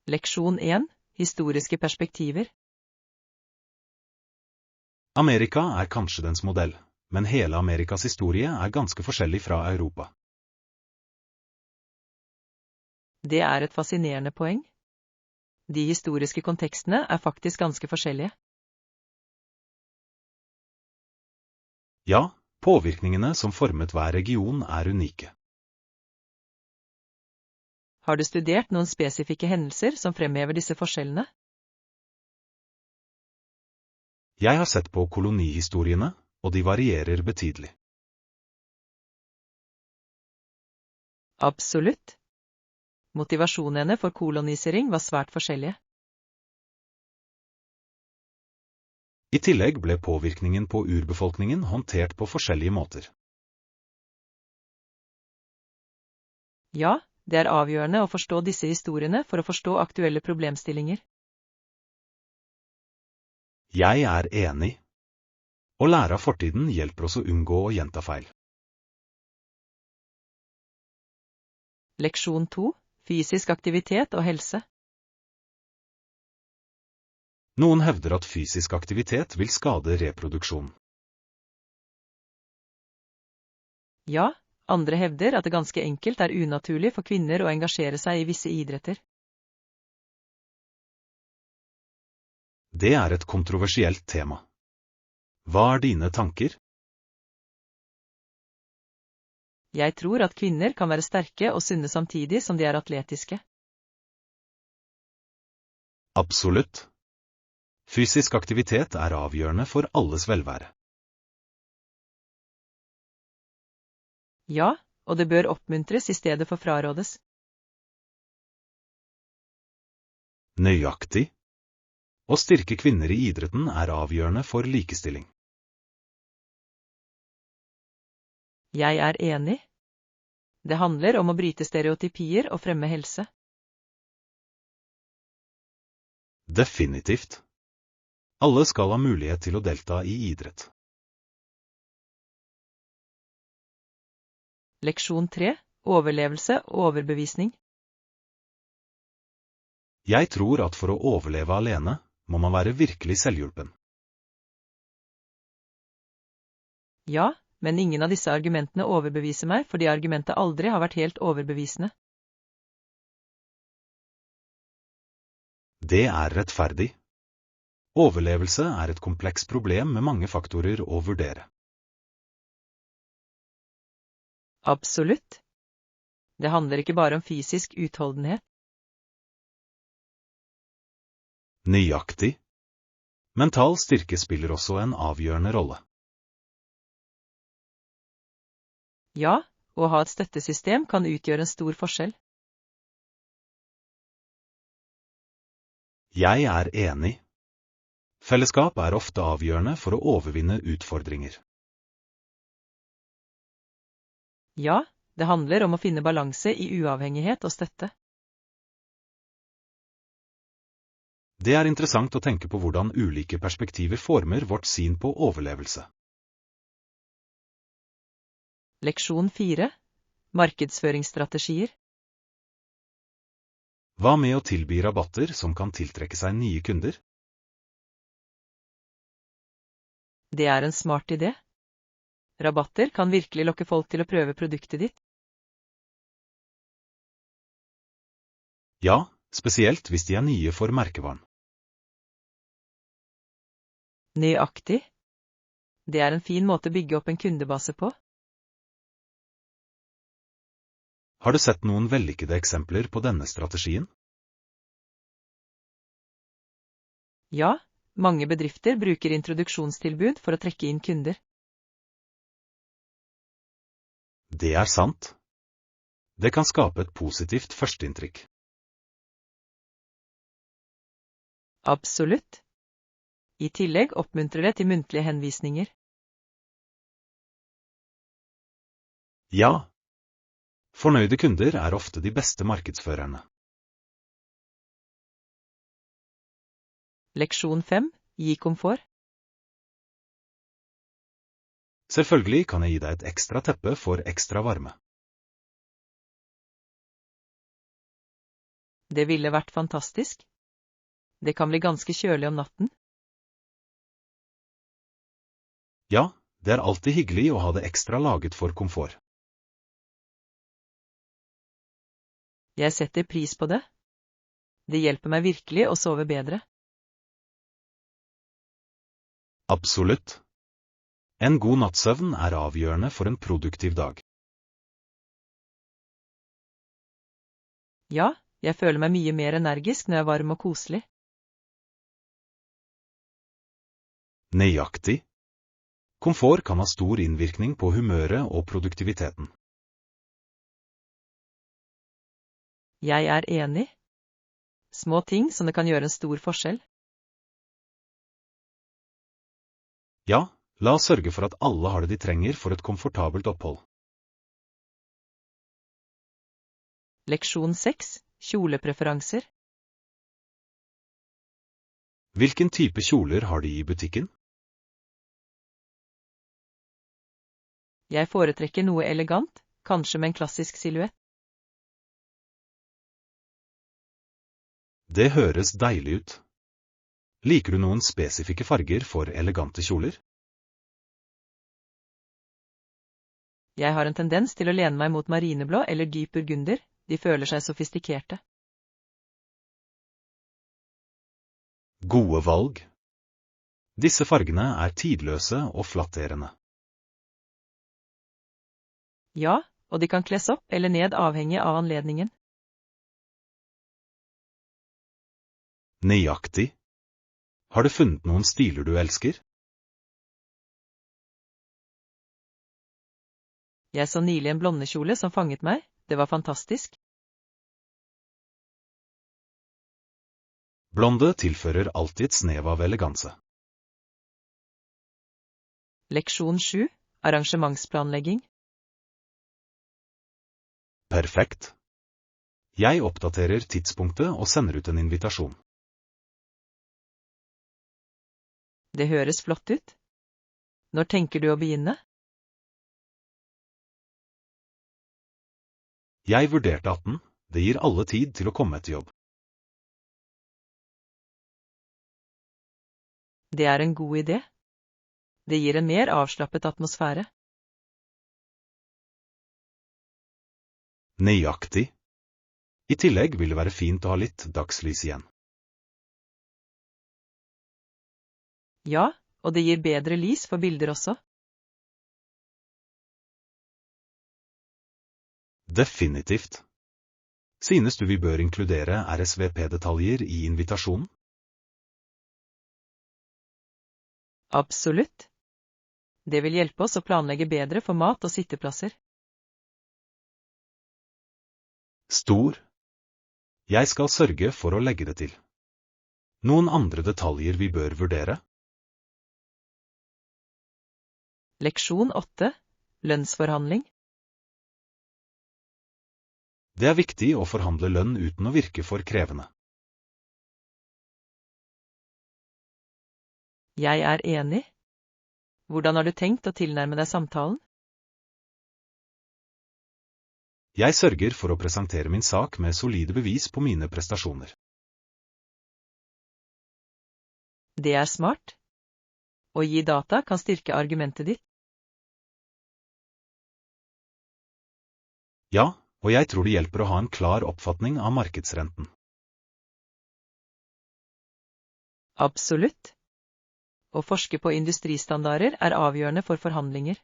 Leksjon 1. Historiske perspektiver. Amerika kanskje dens modell, men hele Amerikas historie ganske forskjellig fra Europa. Det et fascinerende poeng. De historiske kontekstene faktisk ganske forskjellige. Ja, påvirkningene som formet hver region unike. Har du studert noen spesifikke hendelser som fremhever disse forskjellene? Jeg har sett på kolonihistoriene, og de varierer betydelig. Absolutt. Motivasjonene for kolonisering var svært forskjellige. I tillegg ble påvirkningen på urbefolkningen håndtert på forskjellige måter. Ja, det avgjørende å forstå disse historiene for å forstå aktuelle problemstillinger. Jeg enig. Å lære av fortiden hjelper oss å unngå å gjenta feil. Leksjon 2. Fysisk aktivitet og helse. Noen hevder at fysisk aktivitet vil skade reproduksjon. Ja, andre hevder at det ganske enkelt unaturlig for kvinner å engasjere seg i visse idretter. Det et kontroversielt tema. Hva dine tanker? Jeg tror at kvinner kan være sterke og sunne samtidig som de atletiske. Absolutt. Fysisk aktivitet avgjørende for alles velvære. Ja, og det bør oppmuntres i stedet for frarådes. Nøyaktig. Å styrke kvinner i idretten avgjørende for likestilling. Jeg enig. Det handler om å bryte stereotypier og fremme helse. Definitivt. Alle skal ha mulighet til å delta i idrett. Leksjon 3. Overlevelse og overbevisning. Jeg tror at for å overleve alene, må man være virkelig selvhjulpen. Ja, men ingen av disse argumentene overbeviser meg fordi argumentet aldri har vært helt overbevisende. Det rettferdig. Overlevelse et komplekst problem med mange faktorer å vurdere. Absolutt. Det handler ikke bare om fysisk utholdenhet. Nøyaktig. Mental styrke spiller også en avgjørende rolle. Ja, å ha et støttesystem kan utgjøre en stor forskjell. Jeg enig. Fellesskap ofte avgjørende for å overvinne utfordringer. Ja, det handler om å finne balanse i uavhengighet og støtte. Det interessant å tenke på hvordan ulike perspektiver former vårt syn på overlevelse. Leksjon 4. Markedsføringsstrategier. Hva med å tilby rabatter som kan tiltrekke seg nye kunder? Det en smart idé. Rabatter kan virkelig lokke folk til å prøve produktet ditt. Ja, spesielt hvis de nye for merkevaren. Nøyaktig. Det en fin måte å bygge opp en kundebase på. Har du sett noen vellykkede eksempler på denne strategien? Ja, mange bedrifter bruker introduksjonstilbud for å trekke inn kunder. Det sant. Det kan skape et positivt førsteinntrykk. Absolutt. I tillegg oppmuntrer det til muntlige henvisninger. Ja. Fornøyde kunder ofte de beste markedsførerne. Leksjon 5. Gi komfort. Selvfølgelig kan jeg gi deg et ekstra teppe for ekstra varme. Det ville vært fantastisk. Det kan bli ganske kjølig om natten. Ja, det er alltid hyggelig å ha det ekstra laget for komfort. Jeg setter pris på det. Det hjelper meg virkelig å sove bedre. Absolutt. En god nattsøvn er avgjørende for en produktiv dag. Ja, jeg føler meg mye mer energisk når jeg er varm og koselig. Nøyaktig. Komfort kan ha stor innvirkning på humøret og produktiviteten. Jeg er enig. Små ting som det kan gjøre en stor forskjell. Ja, la oss sørge for at alle har det de trenger for et komfortabelt opphold. Leksjon 6. Kjolepreferanser. Hvilken type kjoler har de i butikken? Jeg foretrekker noe elegant, kanskje med en klassisk silhuett. Det høres deilig ut. Liker du noen spesifikke farger for elegante kjoler? Jeg har en tendens til å lene meg mot marineblå eller dyp burgunder, de føler seg sofistikerte. Gode valg. Disse fargene er tidløse og flatterende. Ja, og de kan kles opp eller ned avhengig av anledningen. Nøyaktig. Har du funnet noen stiler du elsker? Jeg så nylig en blondekjole som fanget meg, det var fantastisk. Blonde tilfører alltid et snev av eleganse. Leksjon 7. Arrangementsplanlegging. Perfekt. Jeg oppdaterer tidspunktet og sender ut en invitasjon. Det høres flott ut. Når tenker du å begynne? Jeg vurderte 18, det gir alle tid til å komme etter jobb. Det er en god idé. Det gir en mer avslappet atmosfære. Nøyaktig. I tillegg vil det være fint å ha litt dagslys igjen. Ja, og det gir bedre lys for bilder også. Definitivt. Synes du vi bør inkludere RSVP-detaljer i invitasjonen? Absolutt. Det vil hjelpe oss å planlegge bedre for mat og sitteplasser. Stor. Jeg skal sørge for å legge det til. Noen andre detaljer vi bør vurdere? Leksjon 8. Lønnsforhandling. Det er viktig å forhandle lønn uten å virke for krevende. Jeg er enig. Hvordan har du tenkt å tilnærme deg samtalen? Jeg sørger for å presentere min sak med solide bevis på mine prestasjoner. Det er smart. Å gi data kan styrke argumentet ditt. Ja, og jeg tror det hjelper å ha en klar oppfatning av markedsrenten. Absolutt. Å forske på industristandarder er avgjørende for forhandlinger.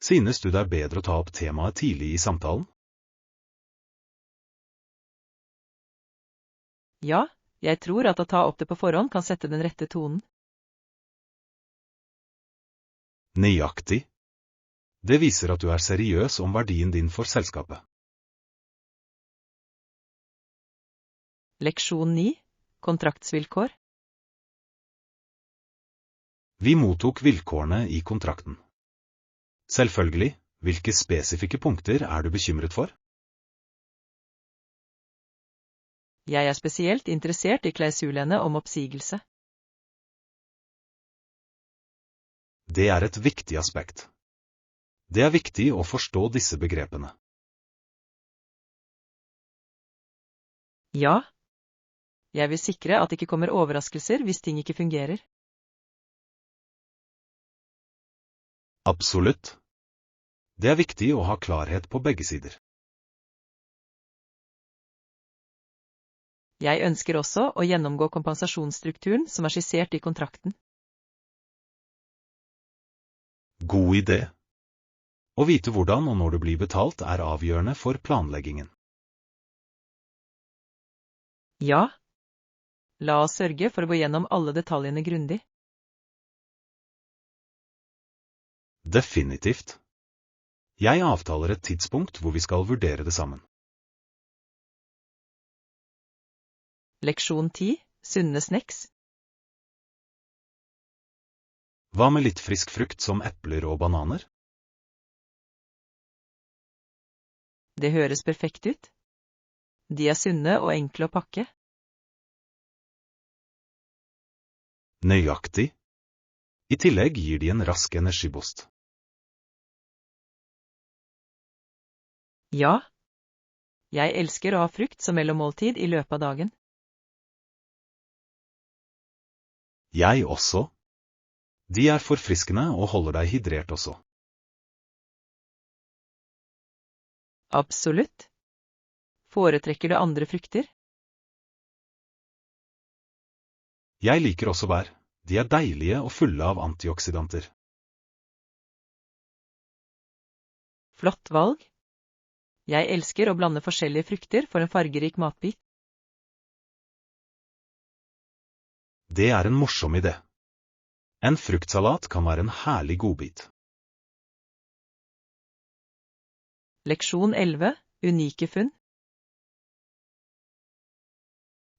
Synes du det er bedre å ta opp temaet tidlig i samtalen? Ja, jeg tror at å ta opp det på forhånd kan sette den rette tonen. Nøyaktig. Det viser at du er seriøs om verdien din for selskapet. Leksjon 9. Kontraktsvilkår. Vi mottok vilkårene i kontrakten. Selvfølgelig, hvilke spesifikke punkter er du bekymret for? Jeg er spesielt interessert i klausulene om oppsigelse. Det er et viktig aspekt. Det er viktig å forstå disse begrepene. Ja. Jeg vil sikre at det ikke kommer overraskelser hvis ting ikke fungerer. Absolutt. Det er viktig å ha klarhet på begge sider. Jeg ønsker også å gjennomgå kompensasjonsstrukturen som er skissert i kontrakten. God idé. Å vite hvordan og når du blir betalt er avgjørende for planleggingen. Ja. La oss sørge for å gå gjennom alle detaljene grundig. Definitivt. Jeg avtaler et tidspunkt hvor vi skal vurdere det sammen. Leksjon 10. Sunne snacks. Hva med litt frisk frukt som epler og bananer? Det høres perfekt ut. De er sunne og enkle å pakke. Nøyaktig. I tillegg gir de en rask energiboost. Ja. Jeg elsker å ha frukt som mellommåltid i løpet av dagen. Jeg også. De er forfriskende og holder deg hydrert også. Absolutt. Foretrekker du andre frukter? Jeg liker også bær. De er deilige og fulle av antioksidanter. Flott valg. Jeg elsker å blande forskjellige frukter for en fargerik matbit. Det er en morsom idé. En fruktsalat kan være en herlig godbit. Leksjon 11. Unike funn.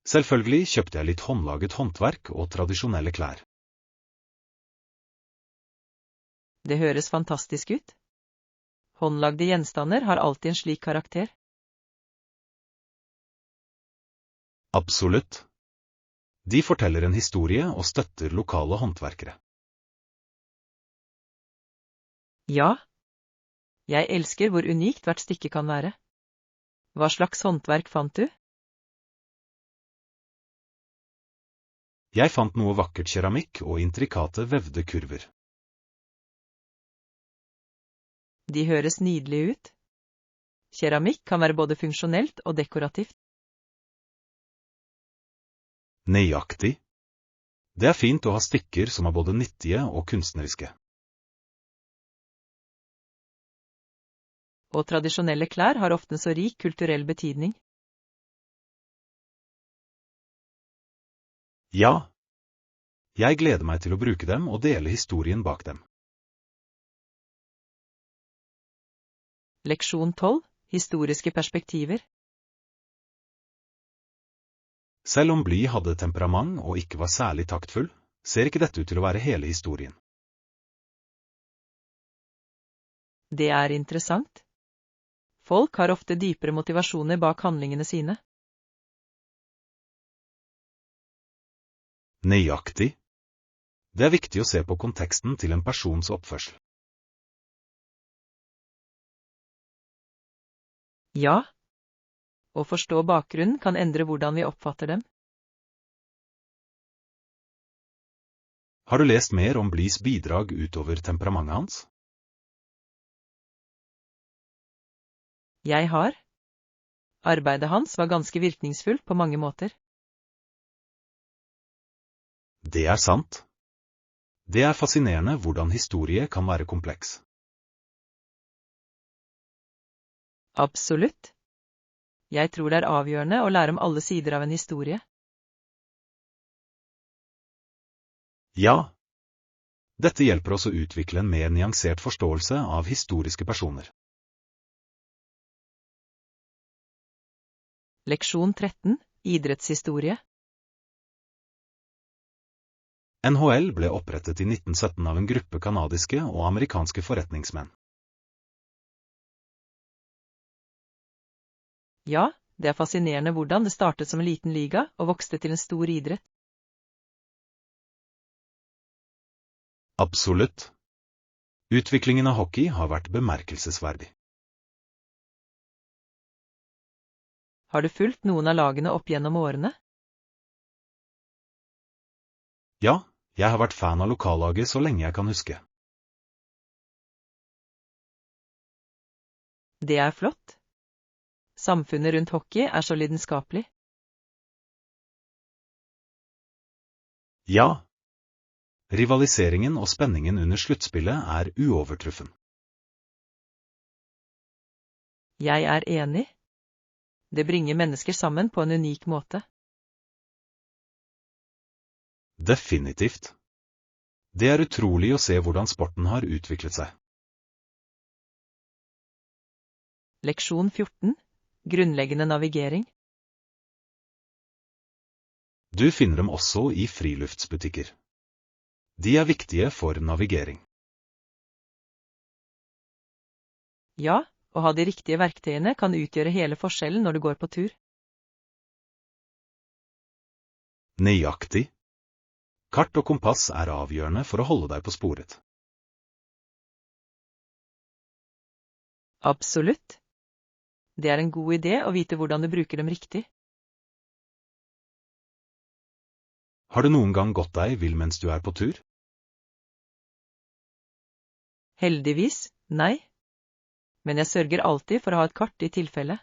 Selvfølgelig kjøpte jeg litt håndlaget håndverk og tradisjonelle klær. Det høres fantastisk ut. Håndlagde gjenstander har alltid en slik karakter. Absolutt. De forteller en historie og støtter lokale håndverkere. Ja. Jeg elsker hvor unikt hvert stykke kan være. Hva slags håndverk fant du? Jeg fant noe vakkert keramikk og intrikate vevde kurver. De høres nydelige ut. Keramikk kan være både funksjonelt og dekorativt. Nøyaktig. Det er fint å ha stykker som er både nyttige og kunstneriske. Og tradisjonelle klær har ofte så rik kulturell betydning. Ja. Jeg gleder meg til å bruke dem og dele historien bak dem. Leksjon 12. Historiske perspektiver. Selv om Bly hadde temperament og ikke var særlig taktfull, ser ikke dette ut til å være hele historien. Det er interessant. Folk har ofte dypere motivasjoner bak handlingene sine. Nøyaktig. Det er viktig å se på konteksten til en persons oppførsel. Ja. Å forstå bakgrunnen kan endre hvordan vi oppfatter dem. Har du lest mer om Blys bidrag utover temperamentet hans? Jeg har. Arbeidet hans var ganske virkningsfullt på mange måter. Det er sant. Det er fascinerende hvordan historie kan være kompleks. Absolutt. Jeg tror det er avgjørende å lære om alle sider av en historie. Ja. Dette hjelper oss å utvikle en mer nyansert forståelse av historiske personer. Leksjon 13. Idrettshistorie. NHL ble opprettet i 1917 av en gruppe kanadiske og amerikanske forretningsmenn. Ja, det er fascinerende hvordan det startet som en liten liga og vokste til en stor idrett. Absolutt. Utviklingen av hockey har vært bemerkelsesverdig. Har du fulgt noen av lagene opp gjennom årene? Ja, jeg har vært fan av lokallaget så lenge jeg kan huske. Det er flott. Samfunnet rundt hockey er så lidenskapelig. Ja. Rivaliseringen og spenningen under sluttspillet er uovertruffen. Jeg er enig. Det bringer mennesker sammen på en unik måte. Definitivt. Det er utrolig å se hvordan sporten har utviklet seg. Leksjon 14. Grunnleggende navigering. Du finner dem også i friluftsbutikker. De er viktige for navigering. Ja, å ha de riktige verktøyene kan utgjøre hele forskjellen når du går på tur. Nøyaktig. Kart og kompass er avgjørende for å holde deg på sporet. Absolutt. Det er en god idé å vite hvordan du bruker dem riktig. Har du noen gang gått deg vill mens du er på tur? Heldigvis, nei. Men jeg sørger alltid for å ha et kart i tilfelle.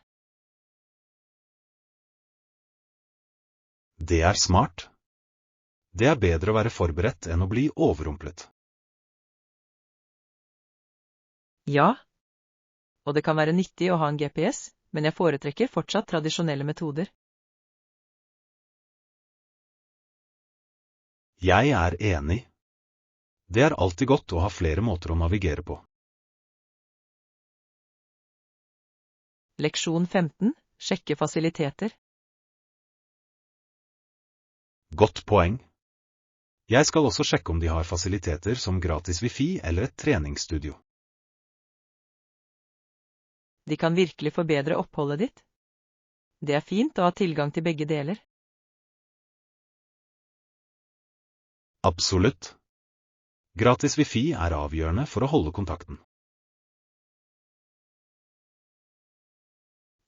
Det er smart. Det er bedre å være forberedt enn å bli overrumplet. Ja. Og det kan være nyttig å ha en GPS, men jeg foretrekker fortsatt tradisjonelle metoder. Jeg er enig. Det er alltid godt å ha flere måter å navigere på. Leksjon 15. Sjekke fasiliteter. Godt poeng. Jeg skal også sjekke om de har fasiliteter som gratis wifi eller et treningsstudio. De kan virkelig forbedre oppholdet ditt. Det er fint å ha tilgang til begge deler. Absolutt. Gratis wifi er avgjørende for å holde kontakten.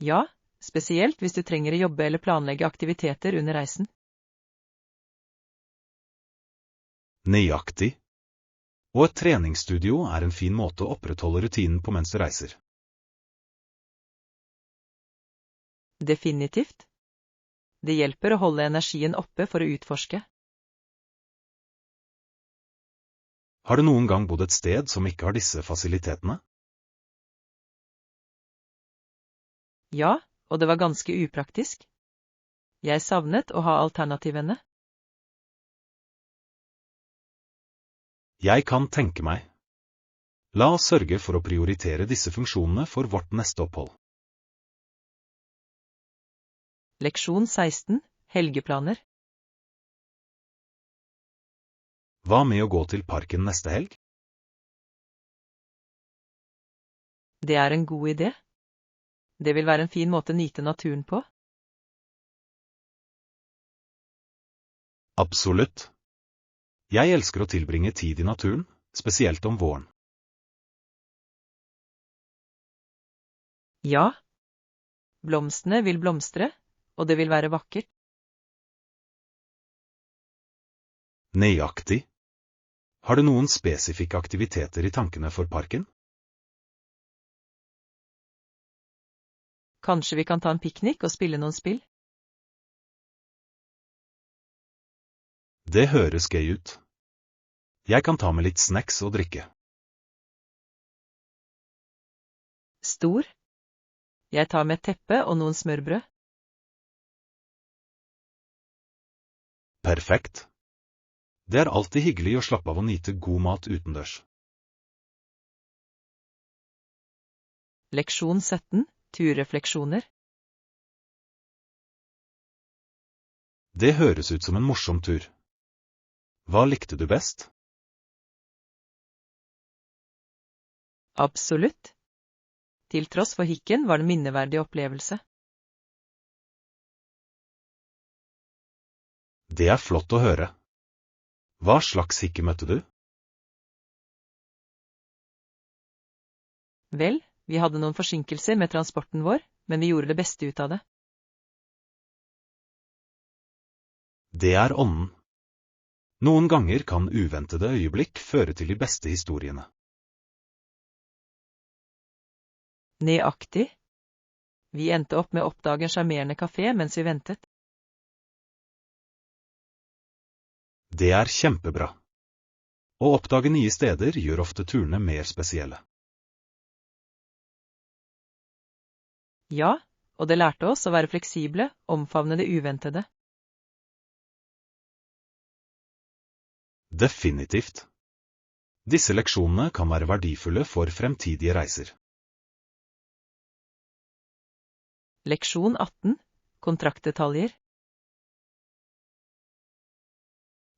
Ja, spesielt hvis du trenger å jobbe eller planlegge aktiviteter under reisen. Nøyaktig. Og et treningsstudio er en fin måte å opprettholde rutinen på mens du reiser. Definitivt. Det hjelper å holde energien oppe for å utforske. Har du noen gang bodd et sted som ikke har disse fasilitetene? Ja, og det var ganske upraktisk. Jeg savnet å ha alternativene. Jeg kan tenke meg. La oss sørge for å prioritere disse funksjonene for vårt neste opphold. Leksjon 16. Helgeplaner. Hva med å gå til parken neste helg? Det er en god idé. Det vil være en fin måte å nyte naturen på. Absolutt. Jeg elsker å tilbringe tid i naturen, spesielt om våren. Ja. Blomstene vil blomstre, og det vil være vakkert. Nøyaktig. Har du noen spesifikke aktiviteter i tankene for parken? Kanskje vi kan ta en piknik og spille noen spill? Det høres gøy ut. Jeg kan ta med litt snacks og drikke. Stor. Jeg tar med et teppe og noen smørbrød. Perfekt. Det er alltid hyggelig å slappe av og nyte god mat utendørs. Leksjon 17. Turrefleksjoner. Det høres ut som en morsom tur. Hva likte du best? Absolutt. Til tross for hikken var det en minneverdig opplevelse. Det er flott å høre. Hva slags hikke møtte du? Vel, vi hadde noen forsinkelser med transporten vår, men vi gjorde det beste ut av det. Det er ånden. Noen ganger kan uventede øyeblikk føre til de beste historiene. Nøyaktig. Vi endte opp med å oppdage en sjarmerende kafé mens vi ventet. Det er kjempebra. Å oppdage nye steder gjør ofte turene mer spesielle. Ja, og det lærte oss å være fleksible, omfavne det uventede. Definitivt. Disse leksjonene kan være verdifulle for fremtidige reiser. Leksjon 18. Kontraktdetaljer.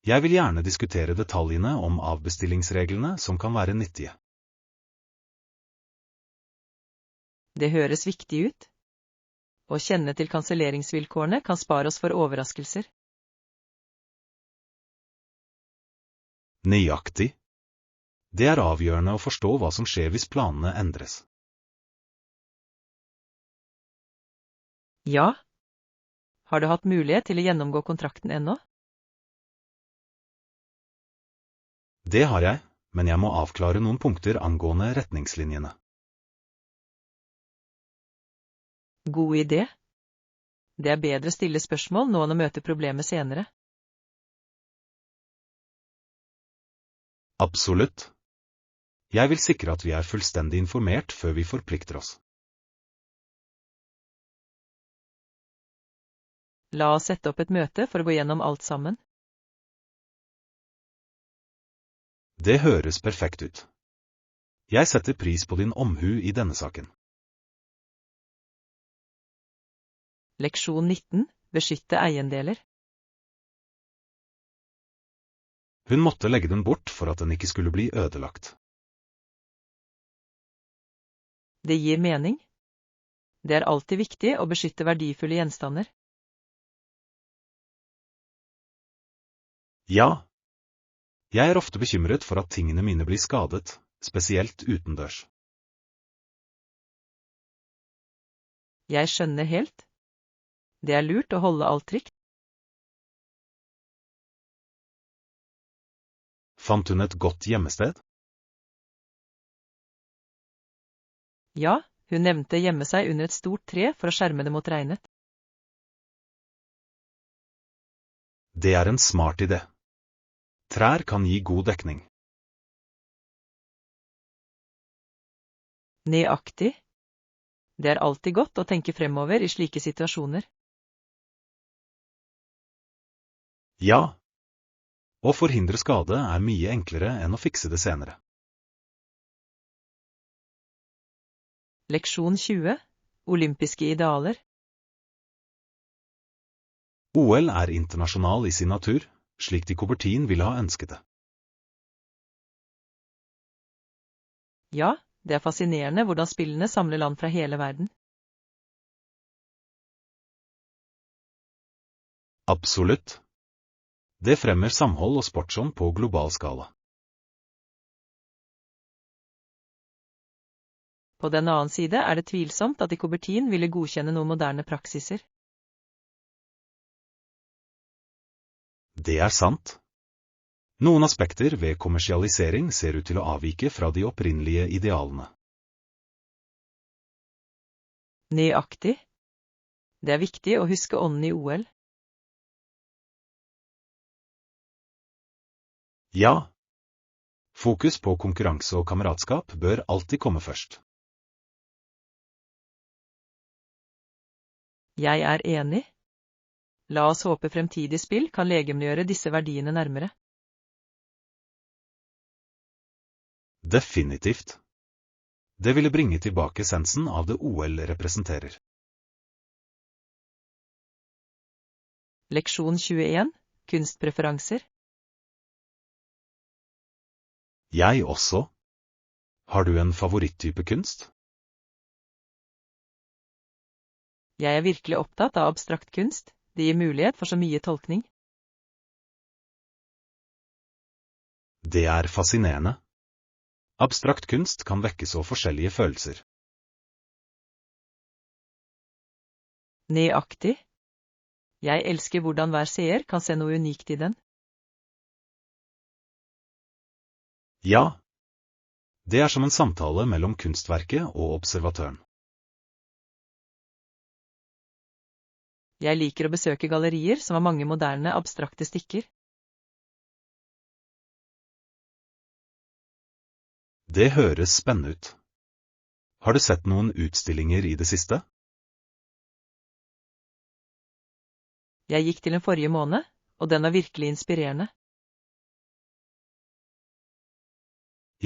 Jeg vil gjerne diskutere detaljene om avbestillingsreglene som kan være nyttige. Det høres viktig ut. Å kjenne til kanselleringsvilkårene kan spare oss for overraskelser. Nøyaktig. Det er avgjørende å forstå hva som skjer hvis planene endres. Ja. Har du hatt mulighet til å gjennomgå kontrakten ennå? Det har jeg, men jeg må avklare noen punkter angående retningslinjene. God idé. Det er bedre å stille spørsmål nå enn å møte problemet senere. Absolutt. Jeg vil sikre at vi er fullstendig informert før vi forplikter oss. La oss sette opp et møte for å gå gjennom alt sammen. Det høres perfekt ut. Jeg setter pris på din omhu i denne saken. Leksjon 19. Beskytte eiendeler. Hun måtte legge den bort for at den ikke skulle bli ødelagt. Det gir mening. Det er alltid viktig å beskytte verdifulle gjenstander. Ja. Jeg er ofte bekymret for at tingene mine blir skadet, spesielt utendørs. Jeg skjønner helt. Det er lurt å holde alt trygt. Fant hun et godt gjemmested? Ja, hun nevnte gjemme seg under et stort tre for å skjerme det mot regnet. Det er en smart idé. Trær kan gi god dekning. Nøyaktig. Det er alltid godt å tenke fremover i slike situasjoner. Ja. Å forhindre skade er mye enklere enn å fikse det senere. Leksjon 20. Olympiske idealer. OL er internasjonal i sin natur, slik de Coubertin ville ha ønsket det. Ja, det er fascinerende hvordan spillene samler land fra hele verden. Absolutt. Det fremmer samhold og sportsånd på global skala. På den annen side er det tvilsomt at de Coubertin ville godkjenne noen moderne praksiser. Det er sant. Noen aspekter ved kommersialisering ser ut til å avvike fra de opprinnelige idealene. Nøyaktig. Det er viktig å huske ånden i OL. Ja. Fokus på konkurranse og kameratskap bør alltid komme først. Jeg er enig. La oss håpe fremtidig spill kan legemliggjøre disse verdiene nærmere. Definitivt. Det ville bringe tilbake essensen av det OL representerer. Leksjon 21. Kunstpreferanser. Jeg også. Har du en favoritttype kunst? Jeg er virkelig opptatt av abstrakt kunst. Det gir mulighet for så mye tolkning. Det er fascinerende. Abstrakt kunst kan vekke så forskjellige følelser. Nøyaktig. Jeg elsker hvordan hver seer kan se noe unikt i den. Ja. Det er som en samtale mellom kunstverket og observatøren. Jeg liker å besøke gallerier som har mange moderne, abstrakte stykker. Det høres spennende ut. Har du sett noen utstillinger i det siste? Jeg gikk til den forrige måned, og den var virkelig inspirerende.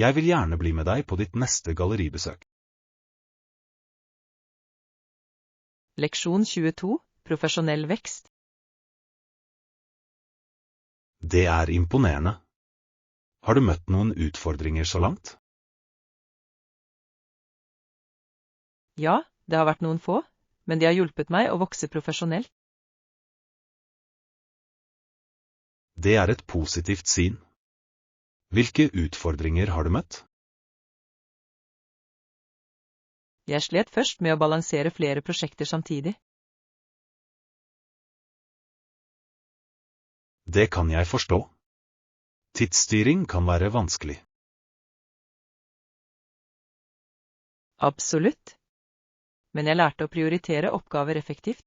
Jeg vil gjerne bli med deg på ditt neste galleribesøk. Leksjon 22, profesjonell vekst. Det er imponerende. Har du møtt noen utfordringer så langt? Ja, det har vært noen få, men de har hjulpet meg å vokse profesjonelt. Det er et positivt syn. Hvilke utfordringer har du møtt? Jeg slet først med å balansere flere prosjekter samtidig. Det kan jeg forstå. Tidsstyring kan være vanskelig. Absolutt. Men jeg lærte å prioritere oppgaver effektivt.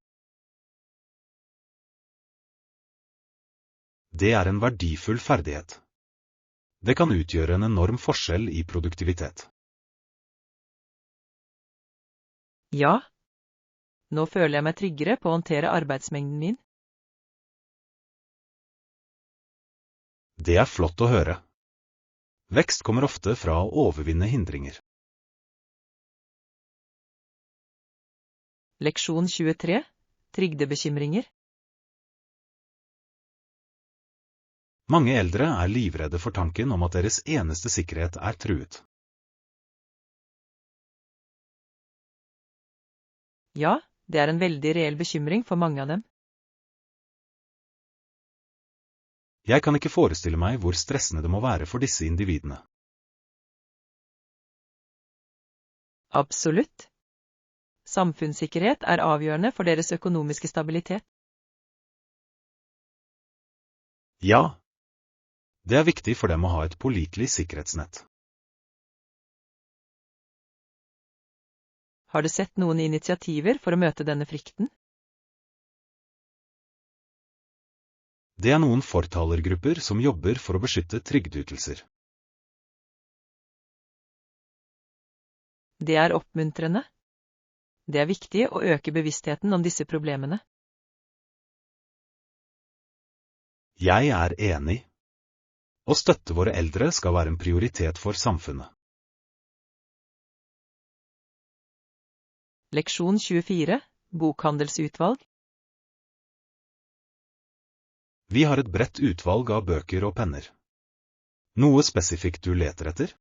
Det er en verdifull ferdighet. Det kan utgjøre en enorm forskjell i produktivitet. Ja. Nå føler jeg meg tryggere på å håndtere arbeidsmengden min. Det er flott å høre. Vekst kommer ofte fra å overvinne hindringer. Leksjon 23, trygdebekymringer. Mange eldre er livredde for tanken om at deres eneste sikkerhet er truet. Ja, det er en veldig reell bekymring for mange av dem. Jeg kan ikke forestille meg hvor stressende det må være for disse individene. Absolutt. Samfunnssikkerhet er avgjørende for deres økonomiske stabilitet. Ja. Det er viktig for dem å ha et pålitelig sikkerhetsnett. Har du sett noen initiativer for å møte denne frykten? Det er noen fortalergrupper som jobber for å beskytte trygdeytelser. Det er oppmuntrende. Det er viktig å øke bevisstheten om disse problemene. Jeg er enig. Å støtte våre eldre skal være en prioritet for samfunnet. Leksjon 24, bokhandelsutvalg. Vi har et bredt utvalg av bøker og penner. Noe spesifikt du leter etter?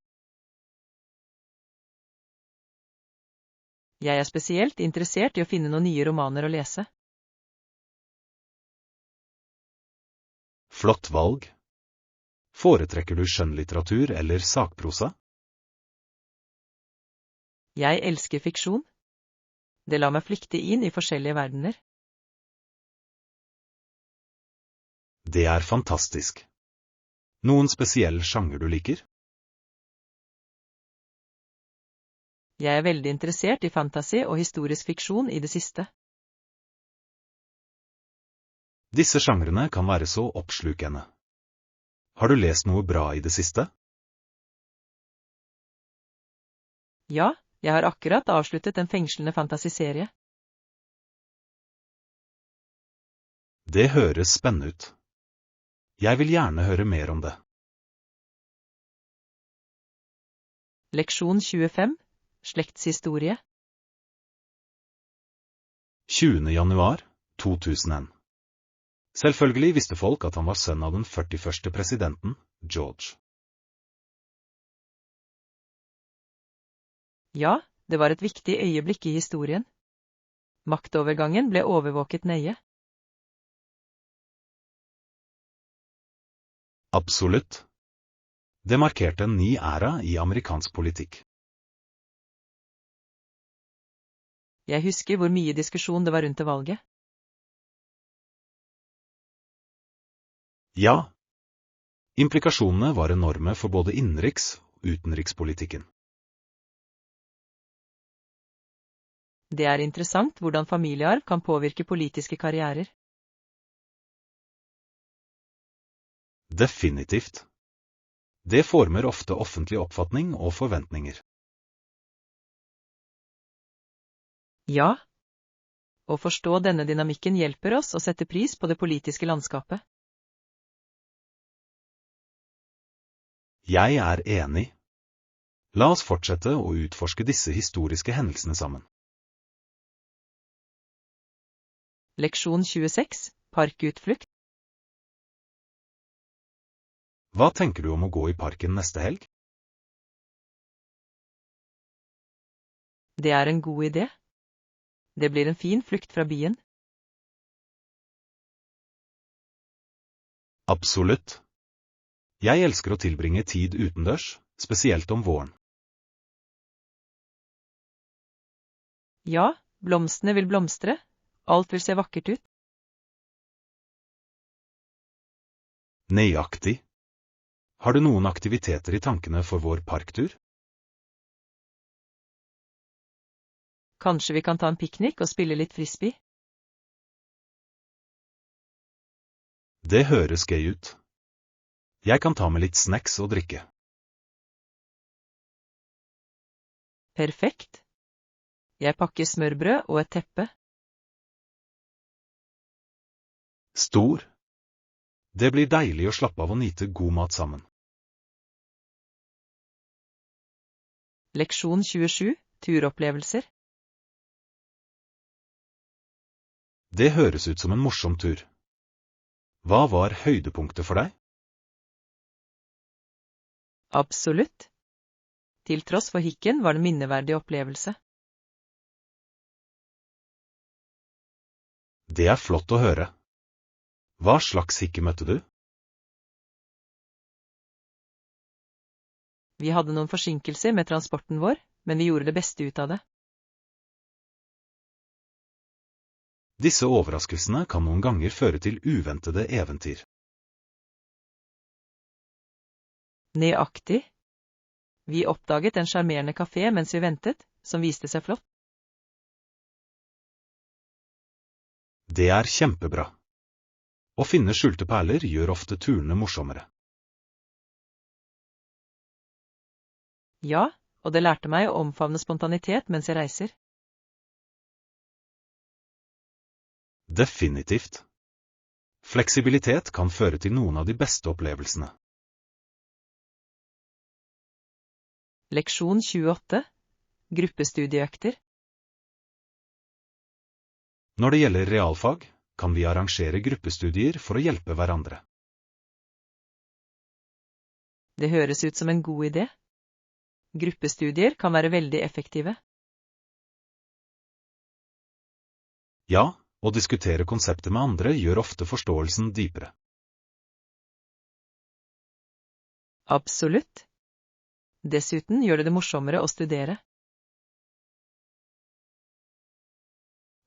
Jeg er spesielt interessert i å finne noen nye romaner å lese. Flott valg. Foretrekker du skjønnlitteratur eller sakprosa? Jeg elsker fiksjon. Det lar meg flykte inn i forskjellige verdener. Det er fantastisk. Noen spesiell sjanger du liker? Jeg er veldig interessert i fantasy og historisk fiksjon i det siste. Disse sjangrene kan være så oppslukende. Har du lest noe bra i det siste? Ja, jeg har akkurat avsluttet en fengslende fantasiserie. Det høres spennende ut. Jeg vil gjerne høre mer om det. Leksjon 25, slektshistorie. 20. januar 2001. Selvfølgelig visste folk at han var sønn av den 41. presidenten, George. Ja, det var et viktig øyeblikk i historien. Maktovergangen ble overvåket nøye. Absolutt. Det markerte en ny æra i amerikansk politikk. Jeg husker hvor mye diskusjon det var rundt det valget. Ja. Implikasjonene var enorme for både innenriks- og utenrikspolitikken. Det er interessant hvordan familiearv kan påvirke politiske karrierer. Definitivt. Det former ofte offentlig oppfatning og forventninger. Ja. Å forstå denne dynamikken hjelper oss å sette pris på det politiske landskapet. Jeg er enig. La oss fortsette å utforske disse historiske hendelsene sammen. Leksjon 26, parkutflukt. Hva tenker du om å gå i parken neste helg? Det er en god idé. Det blir en fin flukt fra byen. Absolutt. Jeg elsker å tilbringe tid utendørs, spesielt om våren. Ja, blomstene vil blomstre. Alt vil se vakkert ut. Nøyaktig. Har du noen aktiviteter i tankene for vår parktur? Kanskje vi kan ta en piknik og spille litt frisbee? Det høres gøy ut. Jeg kan ta med litt snacks og drikke. Perfekt. Jeg pakker smørbrød og et teppe. Stor. Det blir deilig å slappe av og nyte god mat sammen. Leksjon 27, turopplevelser. Det høres ut som en morsom tur. Hva var høydepunktet for deg? Absolutt. Til tross for hikken var det en minneverdig opplevelse. Det er flott å høre. Hva slags hikke møtte du? Vi hadde noen forsinkelser med transporten vår, men vi gjorde det beste ut av det. Disse overraskelsene kan noen ganger føre til uventede eventyr. Nøyaktig. Vi oppdaget en sjarmerende kafé mens vi ventet, som viste seg flott. Det er kjempebra. Å finne skjulte perler gjør ofte turene morsommere. Ja, og det lærte meg å omfavne spontanitet mens jeg reiser. Definitivt. Fleksibilitet kan føre til noen av de beste opplevelsene. Leksjon 28, gruppestudieøkter. Når det gjelder realfag, kan vi arrangere gruppestudier for å hjelpe hverandre. Det høres ut som en god idé. Gruppestudier kan være veldig effektive. Ja, å diskutere konseptet med andre gjør ofte forståelsen dypere. Absolutt. Dessuten gjør det morsommere å studere.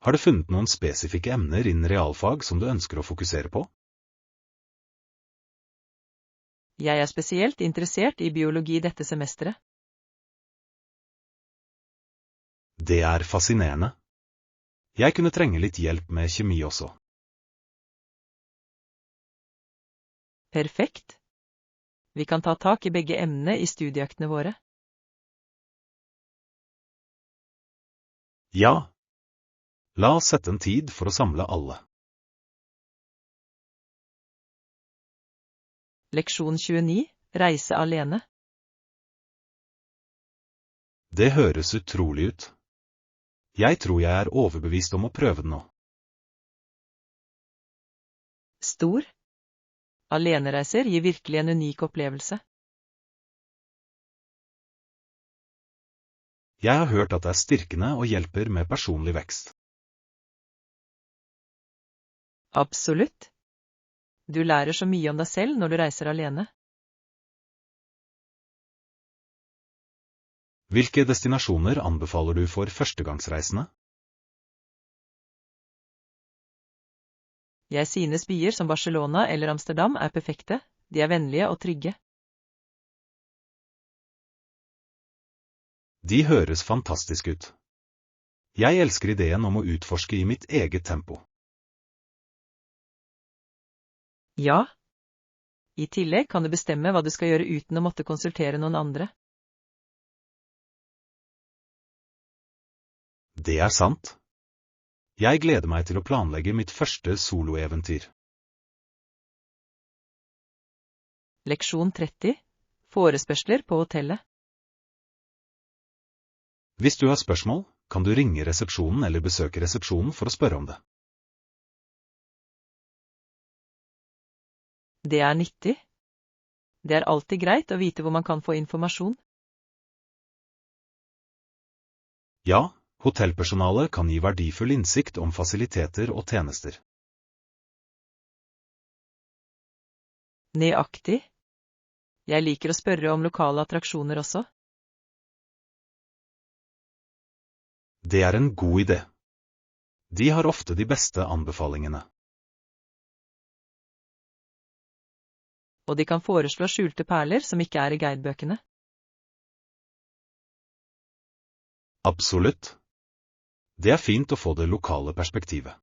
Har du funnet noen spesifikke emner innen realfag som du ønsker å fokusere på? Jeg er spesielt interessert i biologi dette semesteret. Det er fascinerende. Jeg kunne trenge litt hjelp med kjemi også. Perfekt. Vi kan ta tak i begge emnene i studieøktene våre. Ja. La oss sette en tid for å samle alle. Leksjon 29, reise alene. Det høres utrolig ut. Jeg tror jeg er overbevist om å prøve det nå. Stor. Alenereiser gir virkelig en unik opplevelse. Jeg har hørt at det er styrkende og hjelper med personlig vekst. Absolutt. Du lærer så mye om deg selv når du reiser alene. Hvilke destinasjoner anbefaler du for førstegangsreisende? Jeg synes byer som Barcelona eller Amsterdam er perfekte, de er vennlige og trygge. De høres fantastisk ut. Jeg elsker ideen om å utforske i mitt eget tempo. Ja. I tillegg kan du bestemme hva du skal gjøre uten å måtte konsultere noen andre. Det er sant. Jeg gleder meg til å planlegge mitt første soloeventyr. Leksjon 30. Forespørsler på hotellet. Hvis du har spørsmål, kan du ringe resepsjonen eller besøke resepsjonen for å spørre om det. Det er nyttig. Det er alltid greit å vite hvor man kan få informasjon. Ja, hotellpersonalet kan gi verdifull innsikt om fasiliteter og tjenester. Nøyaktig. Jeg liker å spørre om lokale attraksjoner også. Det er en god idé. De har ofte de beste anbefalingene. Og de kan foreslå skjulte perler som ikke er i guidebøkene. Absolutt. Det er fint å få det lokale perspektivet.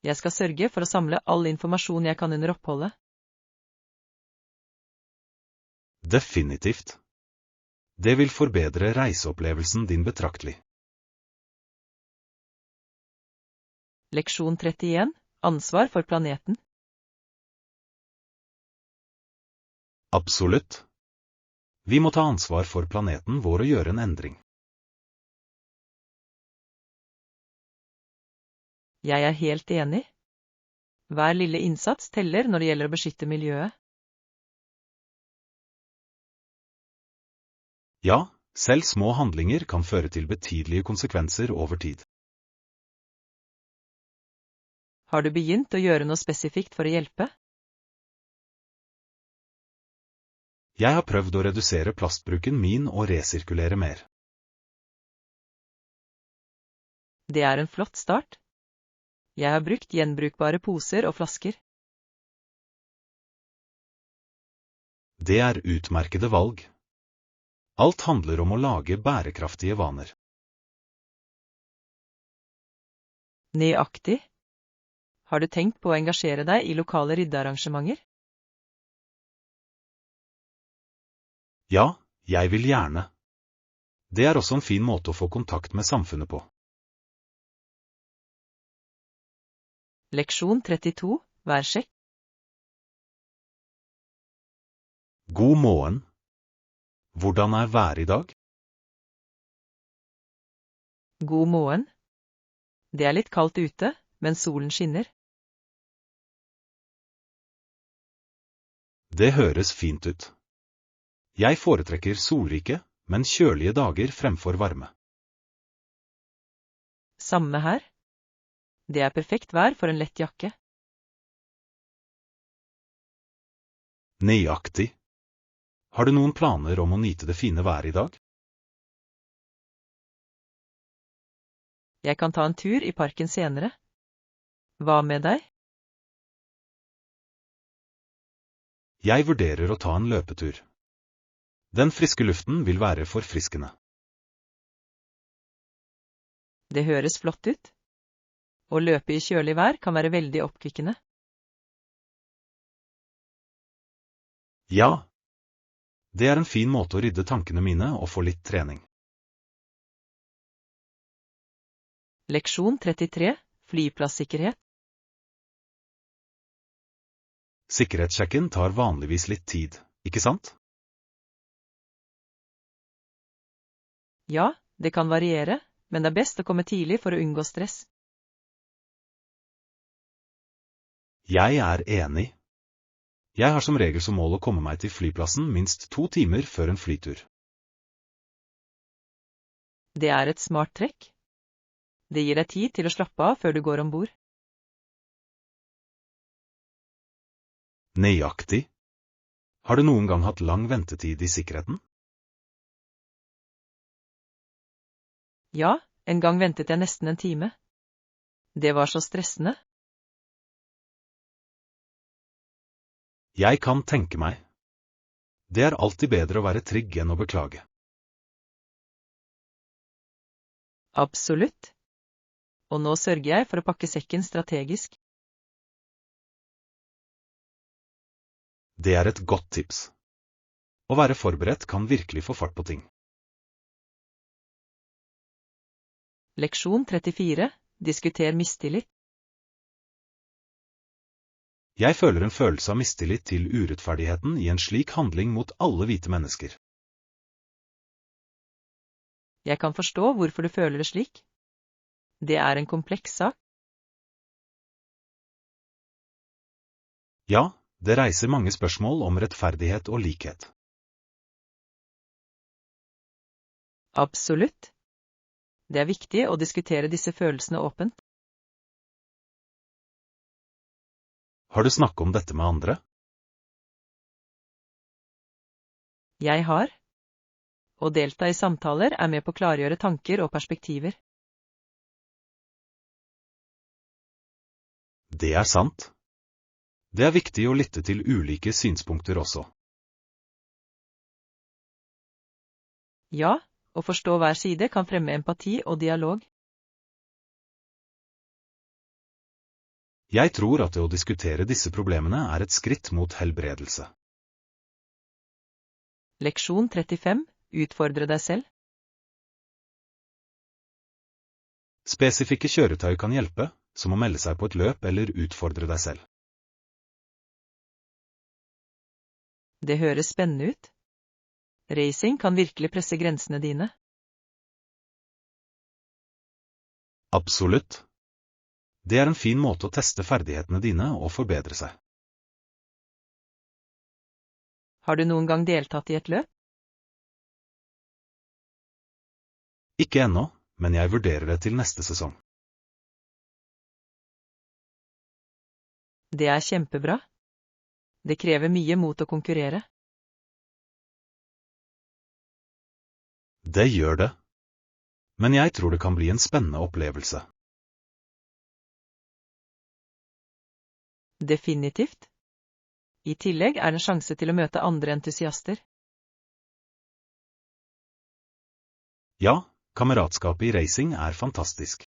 Jeg skal sørge for å samle all informasjon jeg kan under oppholdet. Definitivt. Det vil forbedre reiseopplevelsen din betraktelig. Leksjon 31. Ansvar for planeten. Absolutt. Vi må ta ansvar for planeten vår og gjøre en endring. Jeg er helt enig. Hver lille innsats teller når det gjelder å beskytte miljøet. Ja, selv små handlinger kan føre til betydelige konsekvenser over tid. Har du begynt å gjøre noe spesifikt for å hjelpe? Jeg har prøvd å redusere plastbruken min og resirkulere mer. Det er en flott start. Jeg har brukt gjenbrukbare poser og flasker. Det er utmerkede valg. Alt handler om å lage bærekraftige vaner. Nøyaktig. Har du tenkt på å engasjere deg i lokale ryddearrangementer? Ja, jeg vil gjerne. Det er også en fin måte å få kontakt med samfunnet på. Leksjon 32. Værsjekk. God morgen. Hvordan er været i dag? God morgen. Det er litt kaldt ute, men solen skinner. Det høres fint ut. Jeg foretrekker solrike, men kjølige dager fremfor varme. Samme her. Det er perfekt vær for en lett jakke. Nøyaktig. Har du noen planer om å nyte det fine været i dag? Jeg kan ta en tur i parken senere. Hva med deg? Jeg vurderer å ta en løpetur. Den friske luften vil være forfriskende. Det høres flott ut. Å løpe i kjølig vær kan være veldig oppkvikkende. Ja. Det er en fin måte å rydde tankene mine og få litt trening. Leksjon 33. Flyplasssikkerhet. Sikkerhetssjekken tar vanligvis litt tid, ikke sant? Ja, det kan variere, men det er best å komme tidlig for å unngå stress. Jeg er enig. Jeg har som regel som mål å komme meg til flyplassen minst 2 timer før en flytur. Det er et smart trekk. Det gir deg tid til å slappe av før du går ombord. Nøyaktig. Har du noen gang hatt lang ventetid i sikkerheten? Ja, en gang ventet jeg nesten en time. Det var så stressende. Jeg kan tenke meg. Det er alltid bedre å være trygg enn å beklage. Absolutt. Og nå sørger jeg for å pakke sekken strategisk. Det er et godt tips. Å være forberedt kan virkelig få fart på ting. Leksjon 34. Diskuter mistillit. Jeg føler en følelse av mistillit til urettferdigheten i en slik handling mot alle hvite mennesker. Jeg kan forstå hvorfor du føler det slik. Det er en kompleks sak. Ja, det reiser mange spørsmål om rettferdighet og likhet. Absolutt. Det er viktig å diskutere disse følelsene åpent. Har du snakket om dette med andre? Jeg har. Å delta i samtaler er med på å klargjøre tanker og perspektiver. Det er sant. Det er viktig å lytte til ulike synspunkter også. Ja, å forstå hver side kan fremme empati og dialog. Jeg tror at det å diskutere disse problemene er et skritt mot helbredelse. Leksjon 35. Utfordre deg selv. Spesifikke kjøretøy kan hjelpe, som å melde seg på et løp eller utfordre deg selv. Det høres spennende ut. Racing kan virkelig presse grensene dine. Absolutt. Det er en fin måte å teste ferdighetene dine og forbedre seg. Har du noen gang deltatt i et løp? Ikke ennå, men jeg vurderer det til neste sesong. Det er kjempebra. Det krever mye mot å konkurrere. Det gjør det. Men jeg tror det kan bli en spennende opplevelse. Definitivt. I tillegg er det en sjanse til å møte andre entusiaster. Ja, kameratskapet i racing er fantastisk.